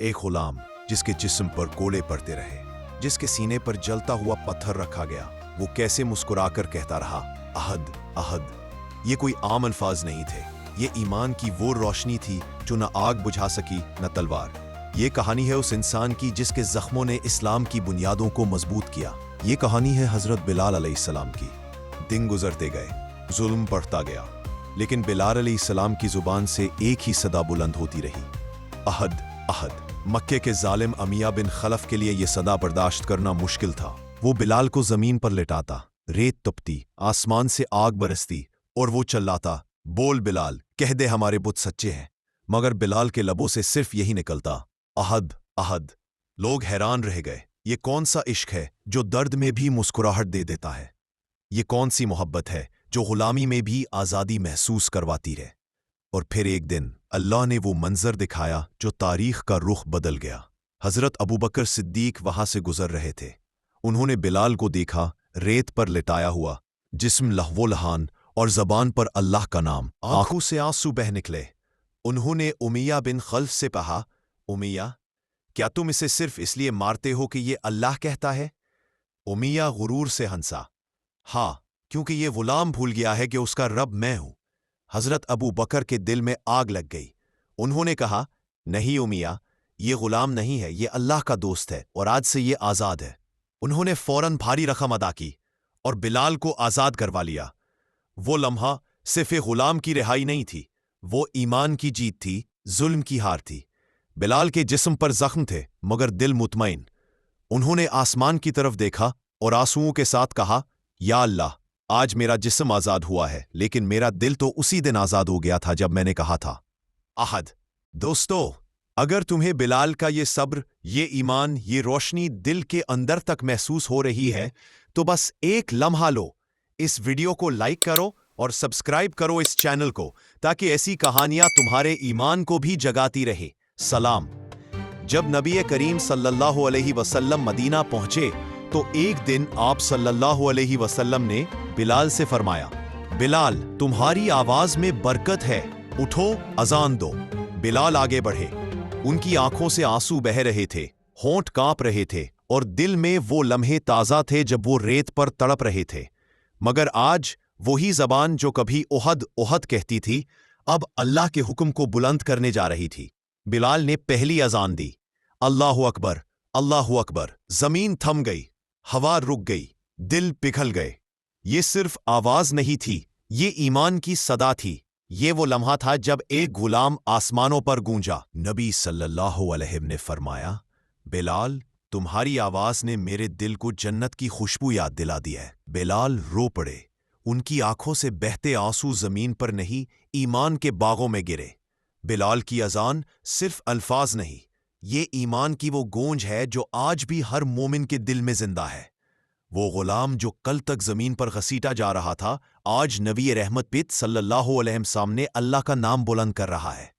एक गुलाम जिसके जिस्म पर कोड़े पड़ते रहे, जिसके सीने पर जलता हुआ पत्थर रखा गया, वो कैसे मुस्कुराकर कहता रहा, अहद अहद। ये कोई आम अल्फाज नहीं थे, ये ईमान की वो रोशनी थी जो न आग बुझा सकी न तलवार। ये कहानी है उस इंसान की जिसके जख्मों ने इस्लाम की बुनियादों को मजबूत किया। ये कहानी है हजरत बिलाल अलैहिस्सलाम की। दिन गुजरते गए, जुल्म बढ़ता गया, लेकिन बिलाल अलैहिस्सलाम की जुबान से एक ही सदा बुलंद होती रही, अहद अहद। मक्के के जालिम अमिया बिन खलफ के लिए यह सदा बर्दाश्त करना मुश्किल था। वो बिलाल को जमीन पर लेटाता, रेत तपती, आसमान से आग बरसती और वो चिल्लाता, बोल बिलाल, कह दे हमारे बुत सच्चे हैं। मगर बिलाल के लबों से सिर्फ यही निकलता, अहद अहद। लोग हैरान रह गए, ये कौन सा इश्क है जो दर्द में भी मुस्कुराहट दे देता है? ये कौन सी मोहब्बत है जो गुलामी में भी आज़ादी महसूस करवाती रहे? और फिर एक दिन अल्लाह ने वो मंजर दिखाया जो तारीख का रुख बदल गया। हजरत अबू बकर सिद्दीक वहां से गुजर रहे थे। उन्होंने बिलाल को देखा, रेत पर लिटाया हुआ, जिस्म लहवो लहान और जबान पर अल्लाह का नाम। आंखों से आंसू बह निकले। उन्होंने उमैया बिन खल्फ से कहा, उमैया, क्या तुम इसे सिर्फ इसलिए मारते हो कि ये अल्लाह कहता है? उमैया गुरूर से हंसा, हाँ, क्योंकि ये गुलाम भूल गया है कि उसका रब मैं हूं। हजरत अबू बकर के दिल में आग लग गई। उन्होंने कहा, नहीं उमैया, ये गुलाम नहीं है, ये अल्लाह का दोस्त है और आज से ये आज़ाद है। उन्होंने फौरन भारी रकम अदा की और बिलाल को आज़ाद करवा लिया। वो लम्हा सिर्फ एक गुलाम की रिहाई नहीं थी, वो ईमान की जीत थी, जुल्म की हार थी। बिलाल के जिस्म पर जख्म थे मगर दिल मुतमईन। उन्होंने आसमान की तरफ देखा और आंसुओं के साथ कहा, या अल्लाह, आज मेरा जिस्म आज़ाद हुआ है, लेकिन मेरा दिल तो उसी दिन आज़ाद हो गया था जब मैंने कहा था, अहद। दोस्तों, अगर तुम्हें बिलाल का ये सब्र, ये ईमान, ये रोशनी दिल के अंदर तक महसूस हो रही है तो बस एक लम्हा लो, इस वीडियो को लाइक करो और सब्सक्राइब करो इस चैनल को, ताकि ऐसी कहानियां तुम्हारे ईमान को भी जगाती रहे। सलाम। जब नबी करीम सल्लल्लाहु अलैहि वसल्लम मदीना पहुंचे तो एक दिन आप सल्लल्लाहु अलैहि वसल्लम ने बिलाल से फरमाया, बिलाल, तुम्हारी आवाज में बरकत है, उठो, अजान दो। बिलाल आगे बढ़े। उनकी आंखों से आंसू बह रहे थे, होंठ कांप रहे थे और दिल में वो लम्हे ताजा थे जब वो रेत पर तड़प रहे थे। मगर आज वही जबान जो कभी ओहद ओहद कहती थी, अब अल्लाह के हुक्म को बुलंद करने जा रही थी। बिलाल ने पहली अजान दी, अल्लाहु अकबर, अल्लाहु अकबर। जमीन थम गई, हवा रुक गई, दिल पिघल गए। ये सिर्फ आवाज नहीं थी, ये ईमान की सदा थी। ये वो लम्हा था जब एक गुलाम आसमानों पर गूंजा। नबी सल्लल्लाहु अलैहि वसल्लम ने फरमाया, बिलाल, तुम्हारी आवाज ने मेरे दिल को जन्नत की खुशबू याद दिला दी है। बिलाल रो पड़े। उनकी आंखों से बहते आंसू जमीन पर नहीं, ईमान के बागों में गिरे। बिलाल की अजान सिर्फ अल्फाज नहीं, ये ईमान की वो गूंज है जो आज भी हर मोमिन के दिल में जिंदा है। वो गुलाम जो कल तक जमीन पर घसीटा जा रहा था, आज नबी रहमत पित सल्लल्लाहु अलैहि वसल्लम सामने अल्लाह का नाम बुलंद कर रहा है।